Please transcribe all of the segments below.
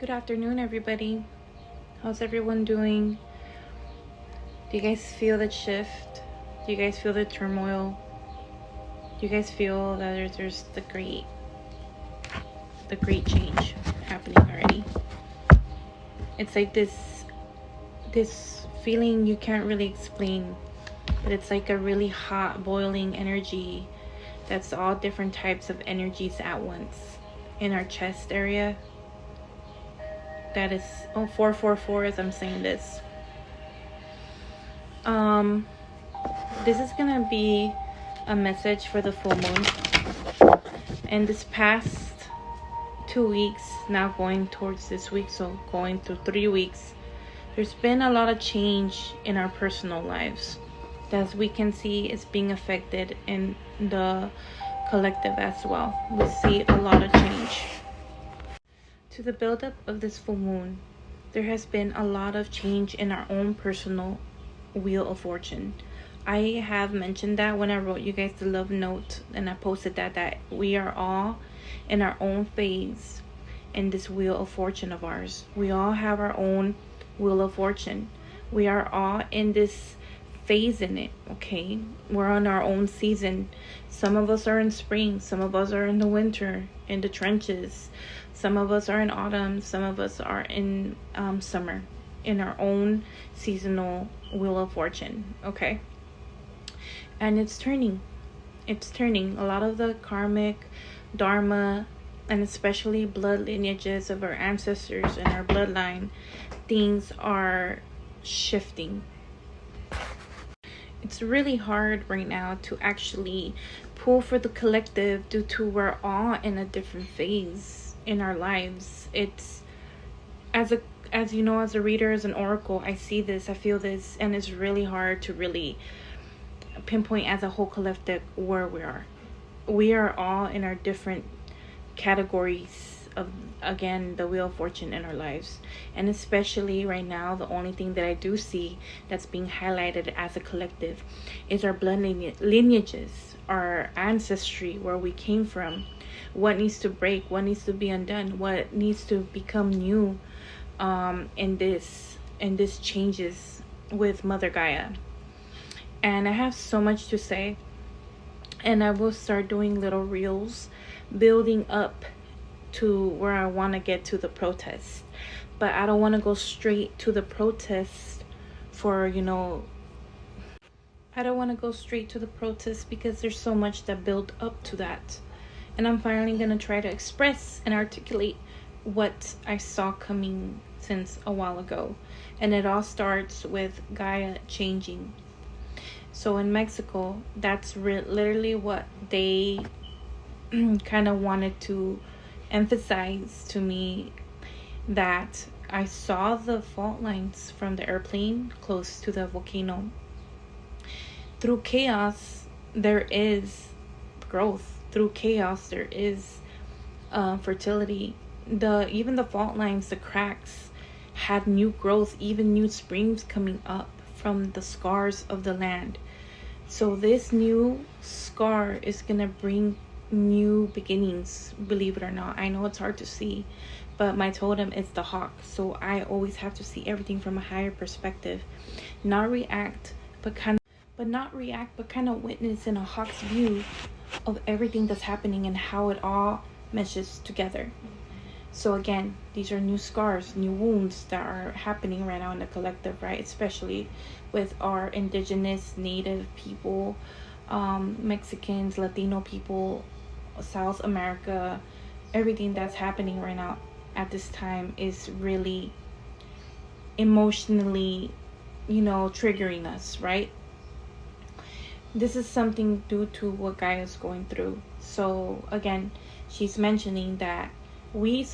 Good afternoon, everybody. How's everyone doing? Do you guys feel the shift? Do you guys feel the turmoil? Do you guys feel that there's the great change happening already? It's like this feeling you can't really explain, but it's like a really hot, boiling energy that's all different types of energies at once in our chest area. That is 444 as I'm saying this. This is gonna be a message for the full moon. And this past 2 weeks, now going towards this week, so going through 3 weeks, there's been a lot of change in our personal lives. As we can see, it's being affected in the collective as well. We see a lot of change. To the buildup of this full moon, there has been a lot of change in our own personal wheel of fortune. I have mentioned that when I wrote you guys the love note, and I posted that we are all in our own phase in this wheel of fortune of ours. We all have our own wheel of fortune. We are all in this phase in it, okay? We're on our own season. Some of us are in spring, some of us are in the winter, in the trenches. Some of us are in autumn, some of us are in summer, in our own seasonal wheel of fortune, okay? And it's turning. It's turning. A lot of the karmic, dharma, and especially blood lineages of our ancestors and our bloodline, things are shifting. It's really hard right now to actually pull for the collective due to we're all in a different phase in our lives. It's as you know, as a reader, as an oracle, I see this, I feel this, and it's really hard to really pinpoint as a whole collective where we are. We are all in our different categories of, again, the wheel of fortune in our lives. And especially right now, the only thing that I do see that's being highlighted as a collective is our blood lineages, our ancestry, where we came from, what needs to break, what needs to be undone, what needs to become new in this changes with Mother Gaia. And I have so much to say, and I will start doing little reels building up to where I want to get to the protest. But I don't want to go straight to the protest for, I don't want to go straight to the protest because there's so much that built up to that. And I'm finally going to try to express and articulate what I saw coming since a while ago. And it all starts with Gaia changing. So in Mexico, that's literally what they kind of wanted to emphasize to me, that I saw the fault lines from the airplane close to the volcano. Through chaos, there is growth. Through chaos, there is fertility. Even the fault lines, the cracks, had new growth, even new springs coming up from the scars of the land. So this new scar is gonna bring new beginnings, believe it or not. I know it's hard to see, but my totem is the hawk, so I always have to see everything from a higher perspective, not react but kind of witness in a hawk's view of everything that's happening and how it all meshes together. So again, these are new scars, new wounds that are happening right now in the collective, right? Especially with our indigenous native people, Mexicans, Latino people, South America. Everything that's happening right now at this time is really emotionally, triggering us, right? This is something due to what Gaia is going through. So again, she's mentioning that we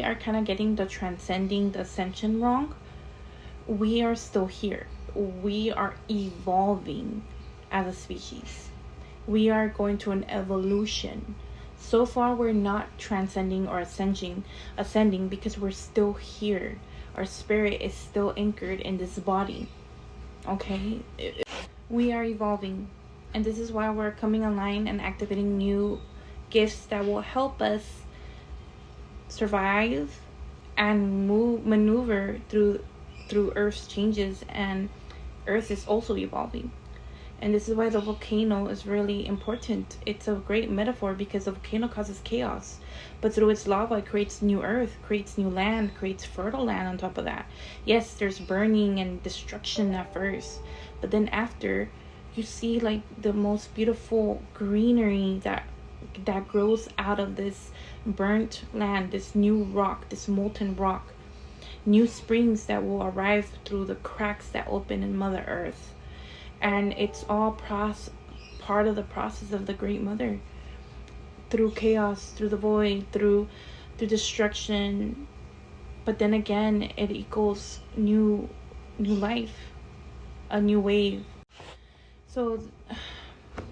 are kind of getting the transcending, the ascension wrong. We are still here. We are evolving as a species. We are going through an evolution. So far, we're not transcending or ascending because we're still here. Our spirit is still anchored in this body. Okay? We are evolving. And this is why we're coming online and activating new gifts that will help us survive and maneuver through Earth's changes, and Earth is also evolving. And this is why the volcano is really important. It's a great metaphor because the volcano causes chaos, but through its lava it creates new earth, creates new land, creates fertile land on top of that. Yes, there's burning and destruction at first, but then after, you see like the most beautiful greenery that grows out of this burnt land, this new rock, this molten rock, new springs that will arrive through the cracks that open in Mother Earth. And it's all part of the process of the Great Mother, through chaos, through the void, through destruction. But then again, it equals new life, a new wave. So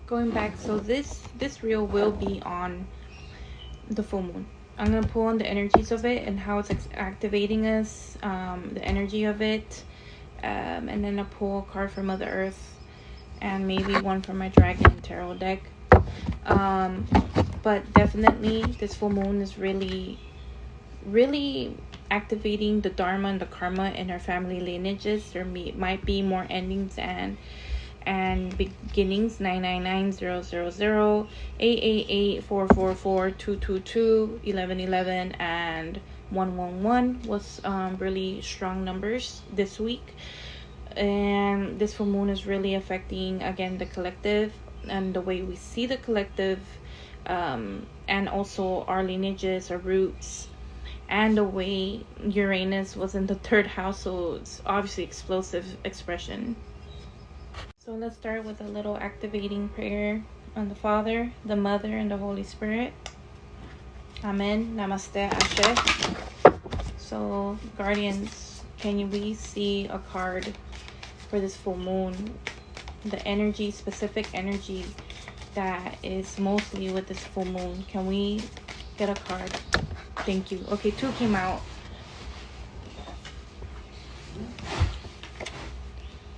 going back, so this reel will be on the full moon. I'm gonna pull on the energies of it and how it's activating us, the energy of it, and then I'll pull a card for Mother Earth and maybe one from my Dragon Tarot deck. But definitely this full moon is really activating the Dharma and the Karma in our family lineages. There might be more endings and beginnings. 999 888 444 222 1111 and 111 was really strong numbers this week. And this full moon is really affecting, again, the collective and the way we see the collective, and also our lineages, our roots, and the way Uranus was in the third house, so it's obviously explosive expression. So let's start with a little activating prayer on the Father, the Mother, and the Holy Spirit. Amen. Namaste. Ashe. So guardians, can we see a card for this full moon? The energy, specific energy that is mostly with this full moon. Can we get a card? Thank you. Okay, 2 came out.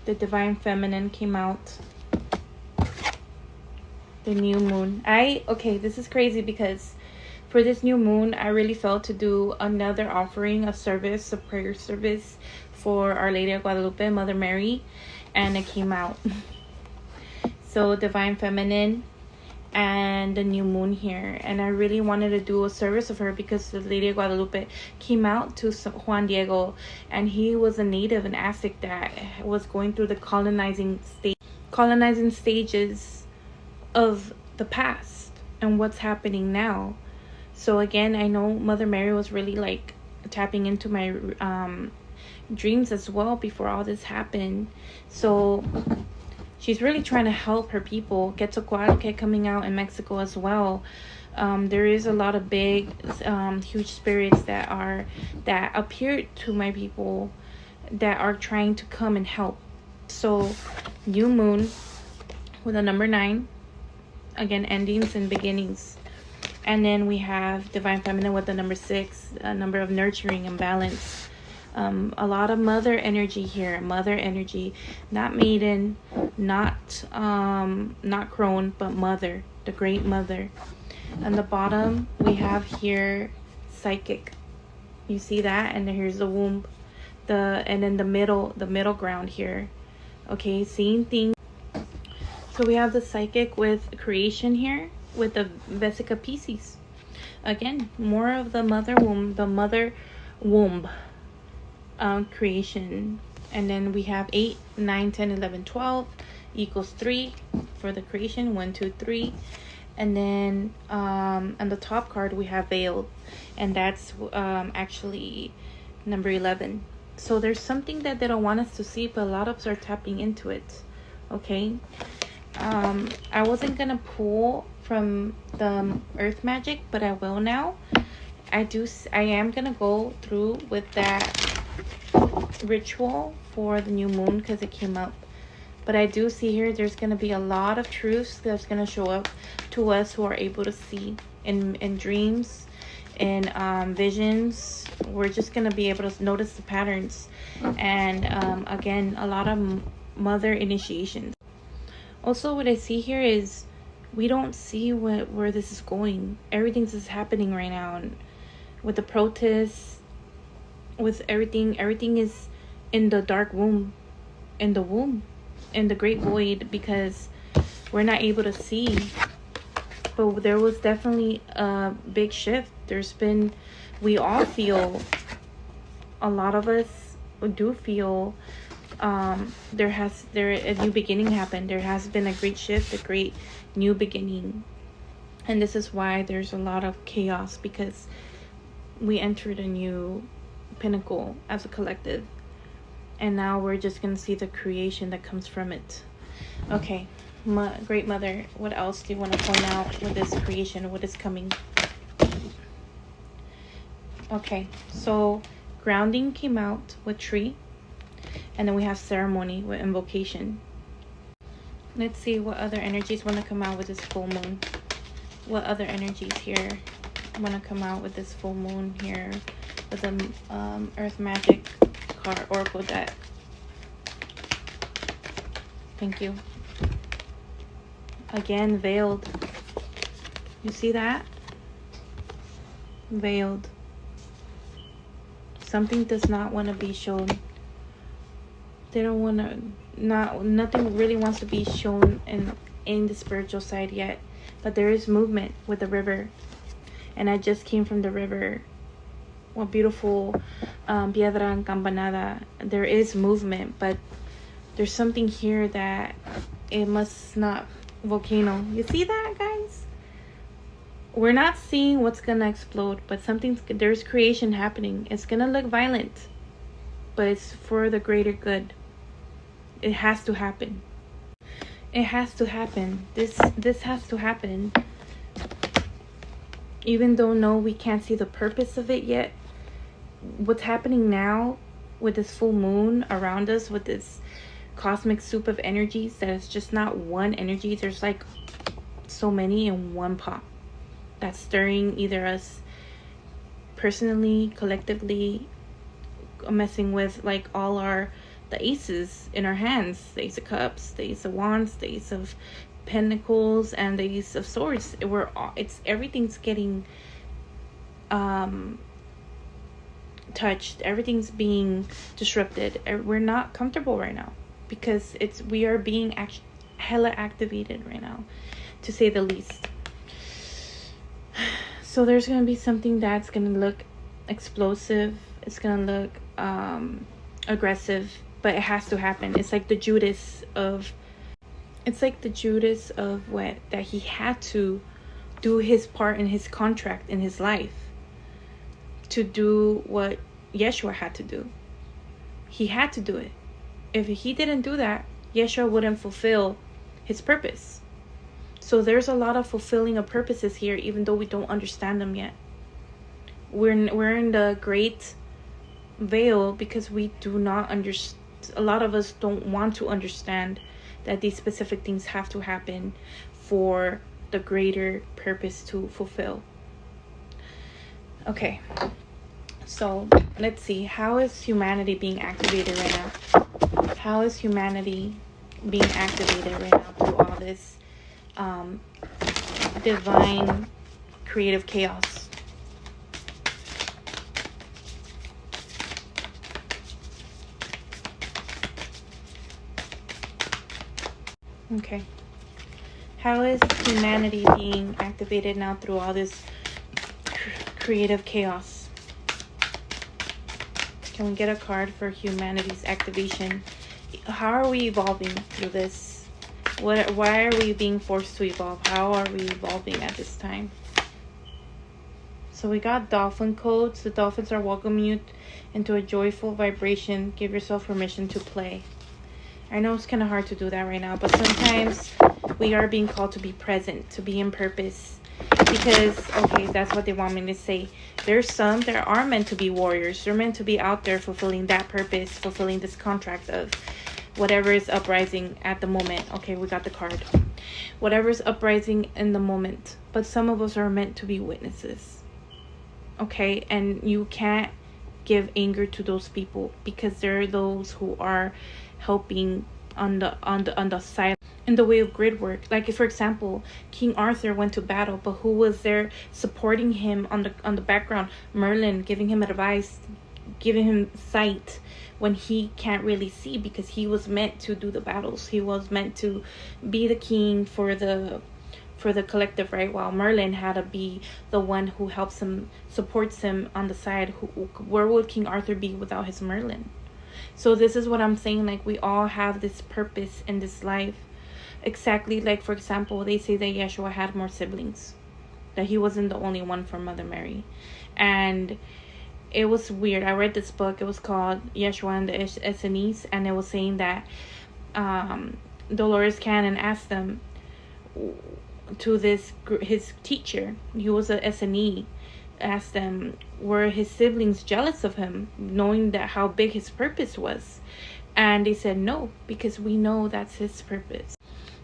The Divine Feminine came out. The new moon. Okay, this is crazy because for this new moon, I really felt to do another offering, a service, a prayer service for Our Lady of Guadalupe, Mother Mary, and it came out. So Divine Feminine and the new moon here, and I really wanted to do a service of her because the Lady of Guadalupe came out to Juan Diego, and he was a native, an Aztec that was going through the colonizing stages of the past and what's happening now. So again, I know Mother Mary was really like tapping into my dreams as well before all this happened. So she's really trying to help her people. Quetzalcoatl coming out in Mexico as well. There is a lot of big, huge spirits that appeared to my people that are trying to come and help. So new moon with a number 9, again, endings and beginnings. And then we have Divine Feminine with the number 6, a number of nurturing and balance. A lot of mother energy here. Mother energy, not maiden, not crone, but mother, the great mother. On the bottom we have here psychic. You see that? And then here's the womb, and then the middle ground here. Okay, same thing. So we have the psychic with creation here with the Vesica Pisces. Again, more of the mother womb, creation. And then we have 8, 9, 10, 11, 12 equals 3 for the creation. 1, 2, 3. And then on the top card we have veiled, and that's actually number 11. So there's something that they don't want us to see, but a lot of us are tapping into it. Okay, I wasn't gonna pull from the earth magic, but I will now. I am gonna go through with that ritual for the new moon because it came up. But I do see here there's going to be a lot of truths that's going to show up to us who are able to see in dreams, in visions. We're just going to be able to notice the patterns. And again, a lot of mother initiations. Also, what I see here is we don't see where this is going. Everything's just happening right now. And with the protests, with everything is in the dark womb, in the great void, because we're not able to see. But there was definitely a big shift. We all feel, a lot of us do feel, there a new beginning happened. There has been a great shift, a great new beginning. And this is why there's a lot of chaos, because we entered a new pinnacle as a collective. And now we're just going to see the creation that comes from it. Okay, Great Mother, what else do you want to point out with this creation? What is coming? Okay, so grounding came out with tree. And then we have ceremony with invocation. Let's see what other energies want to come out with this full moon. What other energies here want to come out with this full moon here with the Earth Magic card Oracle deck. Thank you. Again, veiled. You see that? Veiled. Something does not want to be shown. They don't want to, nothing really wants to be shown in the spiritual side yet. But there is movement with the river. And I just came from the river. What beautiful Piedra Encampanada. There is movement, but there's something here that it must not, volcano. You see that, guys? We're not seeing what's gonna explode, but there's creation happening. It's gonna look violent, but it's for the greater good. It has to happen. It has to happen. This has to happen. Even though, no, we can't see the purpose of it yet. What's happening now with this full moon around us, with this cosmic soup of energies, that is just not one energy. There's like so many in one pot that's stirring either us personally, collectively, messing with like all the aces in our hands, the Ace of Cups, the Ace of Wands, the Ace of Pentacles, and the Ace of Swords. Everything's getting touched. Everything's being disrupted. We're not comfortable right now because we are being hella activated right now, to say the least. So there's gonna be something that's gonna look explosive. It's gonna look aggressive, but it has to happen. It's like the Judas of what, that he had to do his part in his contract in his life to do what Yeshua had to do. He had to do it. If he didn't do that, Yeshua wouldn't fulfill his purpose. So there's a lot of fulfilling of purposes here, even though we don't understand them yet. We're in the great veil because we do not understand. A lot of us don't want to understand that these specific things have to happen for the greater purpose to fulfill. Okay, so let's see. How is humanity being activated right now? How is humanity being activated right now through all this divine creative chaos? Okay. How is humanity being activated now through all this creative chaos? Can we get a card for humanity's activation? How are we evolving through this? Why are we being forced to evolve? How are we evolving at this time? So we got dolphin codes. The dolphins are welcoming you into a joyful vibration. Give yourself permission to play. I know it's kind of hard to do that right now, but sometimes we are being called to be present, to be in purpose. Because, okay, that's what they want me to say. There's some that are meant to be warriors. They're meant to be out there fulfilling that purpose, fulfilling this contract of whatever is uprising at the moment. Okay, we got the card. Whatever is uprising in the moment. But some of us are meant to be witnesses. Okay, and you can't give anger to those people because they're those who are helping on the side in the way of grid work. Like, if, for example, King Arthur went to battle, but who was there supporting him on the background? Merlin, giving him advice, giving him sight when he can't really see, because he was meant to do the battles. He was meant to be the king for the collective, right? While Merlin had to be the one who helps him, supports him on the side. Where would King Arthur be without his Merlin? So this is what I'm saying, like, we all have this purpose in this life. Exactly, like, for example, they say that Yeshua had more siblings, that he wasn't the only one for Mother Mary. And it was weird. I read this book. It was called Yeshua and the Essenes, and it was saying that Dolores Cannon asked them to his teacher, he was a Essene, asked them, were his siblings jealous of him, knowing that how big his purpose was? And they said no, because we know that's his purpose.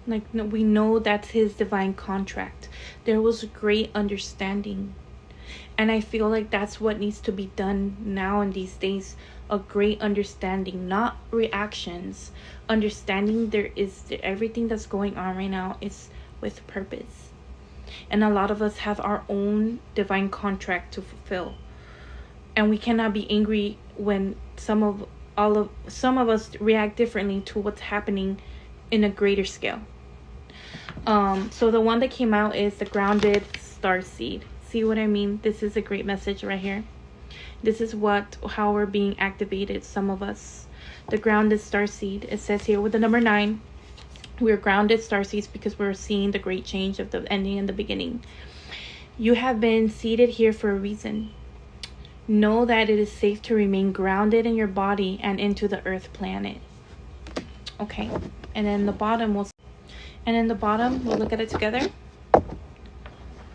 Like, no, we know that's his divine contract. There was great understanding. And I feel like that's what needs to be done now in these days. A great understanding, not reactions. Understanding everything that's going on right now is with purpose. And a lot of us have our own divine contract to fulfill. And we cannot be angry when some of us react differently to what's happening in a greater scale. So the one that came out is the grounded star seed. See what I mean? This is a great message right here. This is how we're being activated, some of us. The grounded star seed. It says here with the number 9, we're grounded star seeds because we're seeing the great change of the ending and the beginning. You have been seated here for a reason. Know that it is safe to remain grounded in your body and into the earth planet. Okay. And then the bottom, we'll look at it together.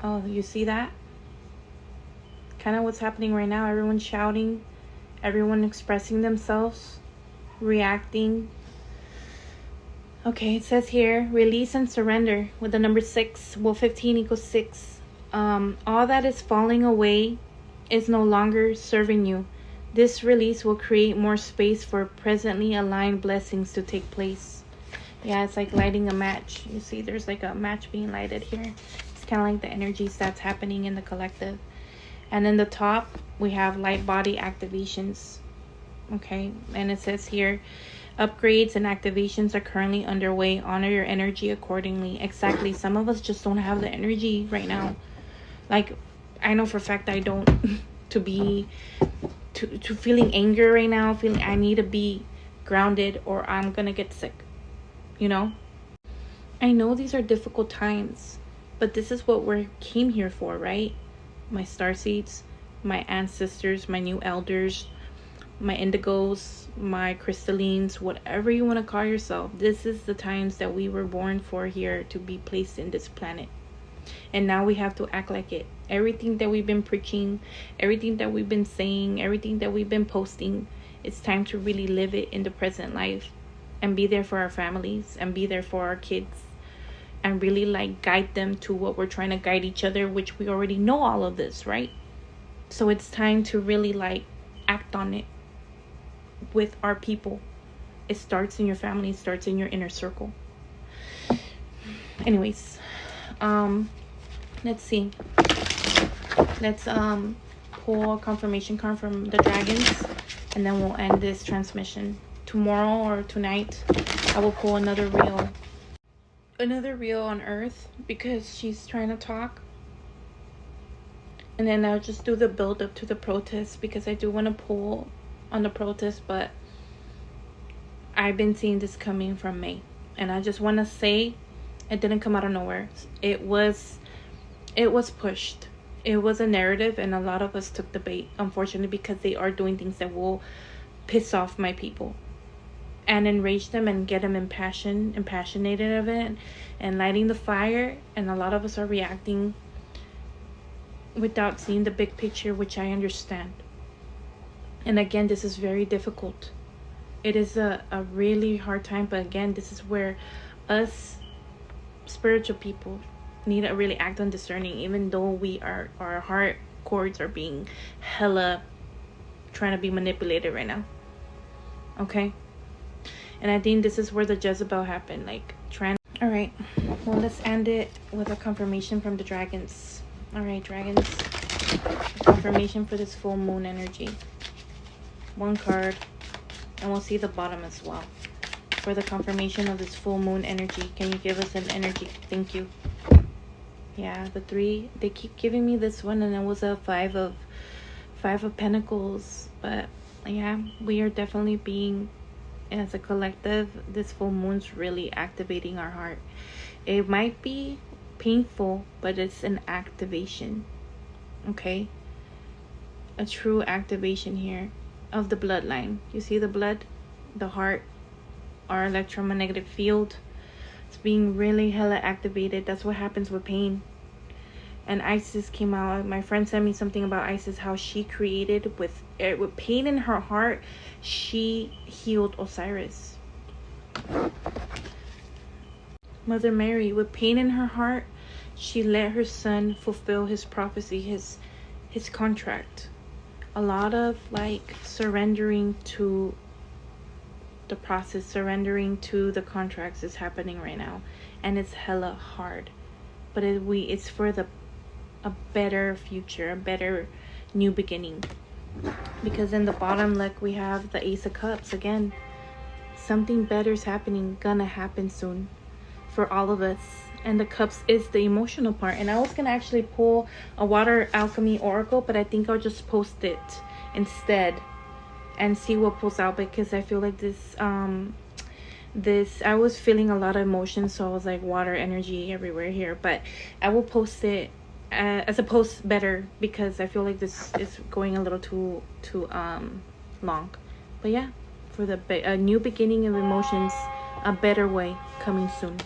Oh, you see that? Kind of what's happening right now. Everyone's shouting. Everyone expressing themselves. Reacting. Okay, it says here, release and surrender with the number 6. Well, 15 equals 6. All that is falling away is no longer serving you. This release will create more space for presently aligned blessings to take place. Yeah, it's like lighting a match. You see, there's like a match being lighted here. It's kind of like the energies that's happening in the collective. And then the top, we have light body activations. Okay, and it says here, upgrades and activations are currently underway. Honor your energy accordingly. Exactly. Some of us just don't have the energy right now. Like, I know for a fact I don't to feeling anger right now, feeling I need to be grounded or I'm gonna get sick. You know? I know these are difficult times, but this is what we came here for, right? My starseeds, my ancestors, my new elders, my indigos, my crystallines, whatever you want to call yourself. This is the times that we were born for here to be placed in this planet. And now we have to act like it. Everything that we've been preaching, everything that we've been saying, everything that we've been posting, it's time to really live it in the present life and be there for our families and be there for our kids and really like guide them to what we're trying to guide each other, which we already know all of this, right? So it's time to really like act on it with our people. It starts in your family, it starts in your inner circle. Anyways, let's see. Let's pull a confirmation card from the dragons, and then we'll end this transmission. Tomorrow or tonight, I will pull another reel on Earth because she's trying to talk. And then I'll just do the build up to the protest because I do want to pull on the protest, but I've been seeing this coming from May. And I just want to say it didn't come out of nowhere. It was pushed. It was a narrative, and a lot of us took the bait, unfortunately, because they are doing things that will piss off my people and enrage them and get them impassionated of it and lighting the fire. And a lot of us are reacting without seeing the big picture, which I understand. And again, this is very difficult. It is a really hard time, but again, this is where us spiritual people need to really act on discerning, even though our heart cords are being hella trying to be manipulated right now. Okay? And I think this is where the Jezebel happened, like trying. All right, well, let's end it with a confirmation from the dragons. All right, dragons, confirmation for this full moon energy. one card, and we'll see the bottom as well. For the confirmation of this full moon energy, can you give us an energy? Thank you. Yeah, the 3, they keep giving me this one, and it was a 5 of Pentacles. But yeah, we are definitely being, as a collective, this full moon's really activating our heart. It might be painful, but it's an activation. Okay, a true activation here of the bloodline. You see the blood, the heart, our electromagnetic field. It's being really hella activated. That's what happens with pain. And Isis came out. My friend sent me something about Isis, how she created with pain in her heart. She healed Osiris. Mother Mary, with pain in her heart, she let her son fulfill his prophecy, his contract. A lot of like surrendering to the process, surrendering to the contracts is happening right now, and it's hella hard. But it's for a better future, a better new beginning. Because in the bottom, like, we have the Ace of Cups again. Something better is happening, gonna happen soon for all of us. And the Cups is the emotional part. And I was gonna actually pull a water alchemy oracle, but I think I'll just post it instead and see what pulls out, because I feel like this I was feeling a lot of emotions, so I was like, water energy everywhere here. But I will post it as a post better, because I feel like this is going a little too long. But yeah, for a new beginning of emotions, a better way coming soon.